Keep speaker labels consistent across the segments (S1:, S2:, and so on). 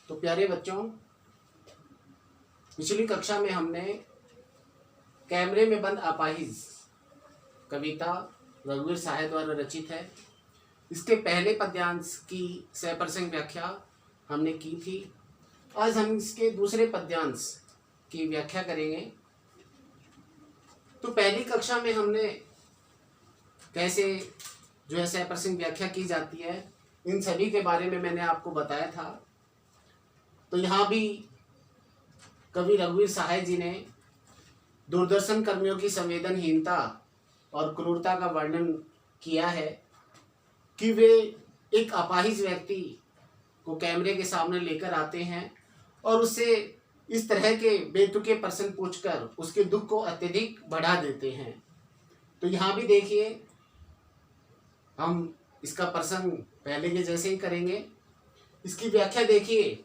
S1: तो प्यारे बच्चों, पिछली कक्षा में हमने कैमरे में बंद अपाहिज कविता रघुवीर सहाय द्वारा रचित है, इसके पहले पद्यांश की सप्रसंग व्याख्या हमने की थी। आज हम इसके दूसरे पद्यांश की व्याख्या करेंगे। तो पहली कक्षा में हमने कैसे जो है सप्रसंग व्याख्या की जाती है, इन सभी के बारे में मैंने आपको बताया था। तो यहाँ भी कवि रघुवीर सहाय जी ने दूरदर्शन कर्मियों की संवेदनहीनता और क्रूरता का वर्णन किया है कि वे एक अपाहिज व्यक्ति को कैमरे के सामने लेकर आते हैं और उससे इस तरह के बेतुके प्रश्न पूछकर उसके दुख को अत्यधिक बढ़ा देते हैं। तो यहाँ भी देखिए, हम इसका प्रसंग पहले के जैसे ही करेंगे। इसकी व्याख्या देखिए।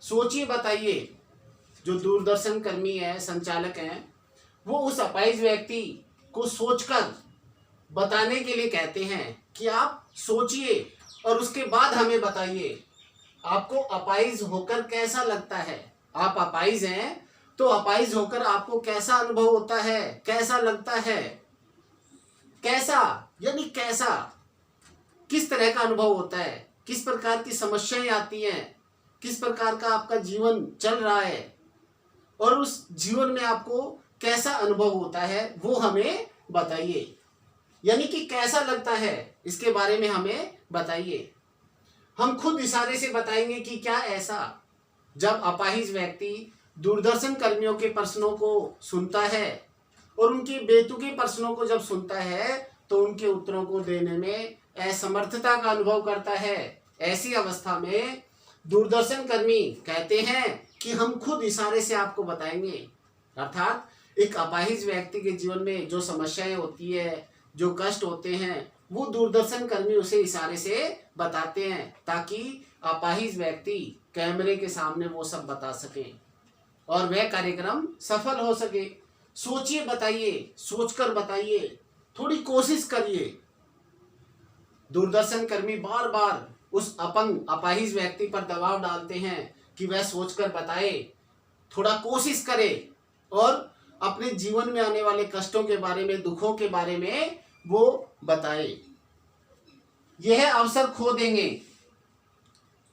S1: सोचिए, बताइए, जो दूरदर्शन कर्मी है, संचालक हैं, वो उस अपाहिज व्यक्ति को सोचकर बताने के लिए कहते हैं कि आप सोचिए और उसके बाद हमें बताइए आपको अपाहिज होकर कैसा लगता है। आप अपाहिज हैं तो अपाहिज होकर आपको कैसा अनुभव होता है, कैसा लगता है। कैसा यानी कैसा, किस तरह का अनुभव होता है, किस प्रकार की समस्याएं आती हैं, किस प्रकार का आपका जीवन चल रहा है और उस जीवन में आपको कैसा अनुभव होता है वो हमें बताइए। यानी कि कैसा लगता है इसके बारे में हमें बताइए। हम खुद इशारे से बताएंगे कि क्या ऐसा। जब अपाहिज व्यक्ति दूरदर्शन कर्मियों के प्रश्नों को सुनता है और उनके बेतुके प्रश्नों को जब सुनता है तो उनके उत्तरों को देने में असमर्थता का अनुभव करता है। ऐसी अवस्था में दूरदर्शन कर्मी कहते हैं कि हम खुद इशारे से आपको बताएंगे। अर्थात एक अपाहिज व्यक्ति के जीवन में जो समस्याएं होती है, जो कष्ट होते हैं, वो दूरदर्शन कर्मी उसे इशारे से बताते हैं ताकि अपाहिज व्यक्ति कैमरे के सामने वो सब बता सके और वह कार्यक्रम सफल हो सके। सोचिए, बताइए, सोचकर बताइए, थोड़ी कोशिश करिए। दूरदर्शन कर्मी बार बार उस अपंग अपाहिज व्यक्ति पर दबाव डालते हैं कि वह सोचकर बताए, थोड़ा कोशिश करे और अपने जीवन में आने वाले कष्टों के बारे में, दुखों के बारे में वो बताए। यह अवसर खो देंगे।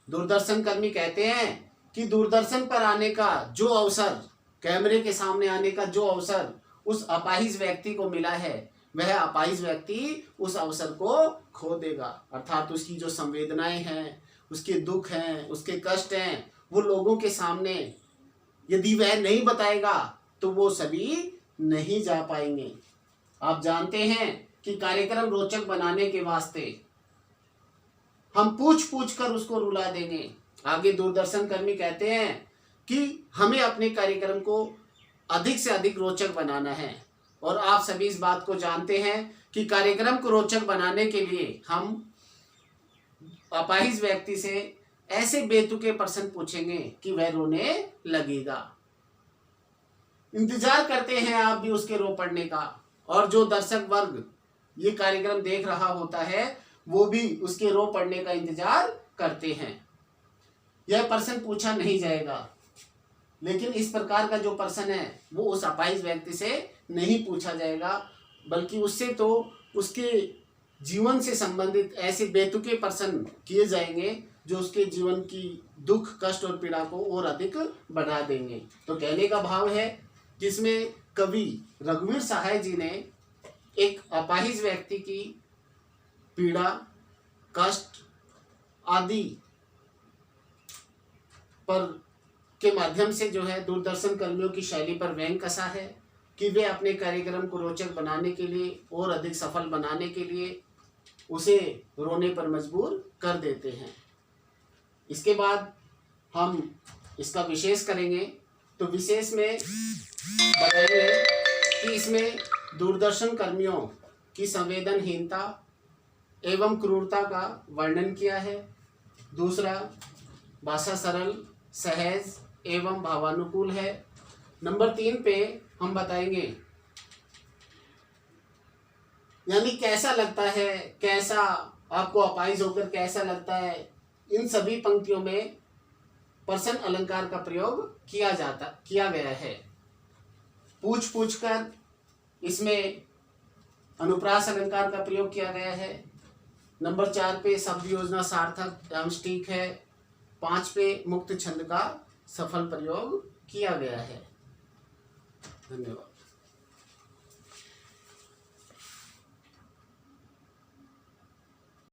S1: दूरदर्शन कर्मी कहते हैं कि दूरदर्शन पर आने का जो अवसर, कैमरे के सामने आने का जो अवसर उस अपाहिज व्यक्ति को मिला है, वह अपाहिज व्यक्ति उस अवसर को खो देगा। अर्थात उसकी जो संवेदनाएं हैं, उसके दुख हैं, उसके कष्ट हैं, वो लोगों के सामने यदि वह नहीं बताएगा तो वो सभी नहीं जा पाएंगे। आप जानते हैं कि कार्यक्रम रोचक बनाने के वास्ते हम पूछ पूछ कर उसको रुला देंगे। आगे दूरदर्शन कर्मी कहते हैं कि हमें अपने कार्यक्रम को अधिक से अधिक रोचक बनाना है और आप सभी इस बात को जानते हैं कि कार्यक्रम को रोचक बनाने के लिए हम अपाहिज व्यक्ति से ऐसे बेतुके प्रश्न पूछेंगे कि वह रोने लगेगा। इंतजार करते हैं आप भी उसके रो पड़ने का, और जो दर्शक वर्ग ये कार्यक्रम देख रहा होता है वो भी उसके रो पड़ने का इंतजार करते हैं। यह प्रश्न पूछा नहीं जाएगा, लेकिन इस प्रकार का जो प्रश्न है वो उस अपाहिज व्यक्ति से नहीं पूछा जाएगा, बल्कि उससे तो उसके जीवन से संबंधित ऐसे बेतुके प्रश्न किए जाएंगे जो उसके जीवन की दुख, कष्ट और पीड़ा को और अधिक बढ़ा देंगे। तो कहने का भाव है जिसमें कवि रघुवीर सहाय जी ने एक अपाहिज व्यक्ति की पीड़ा, कष्ट आदि पर के माध्यम से जो है दूरदर्शन कर्मियों की शैली पर व्यंग कसा है कि वे अपने कार्यक्रम को रोचक बनाने के लिए और अधिक सफल बनाने के लिए उसे रोने पर मजबूर कर देते हैं। इसके बाद हम इसका विशेष करेंगे। तो विशेष में बताएंगे कि इसमें दूरदर्शन कर्मियों की संवेदनहीनता एवं क्रूरता का वर्णन किया है। दूसरा, भाषा सरल, सहज एवं भावानुकूल है। नंबर 3 पे हम बताएंगे यानी कैसा लगता है, कैसा आपको अपाहिज होकर कैसा लगता है। इन सभी पंक्तियों में प्रश्न अलंकार का प्रयोग किया गया है। पूछ पूछ कर इसमें अनुप्रास अलंकार का प्रयोग किया गया है। नंबर 4 पे शब्द योजना सार्थक एवं सटीक है। 5 पे मुक्त छंद का सफल प्रयोग किया गया है। धन्यवाद।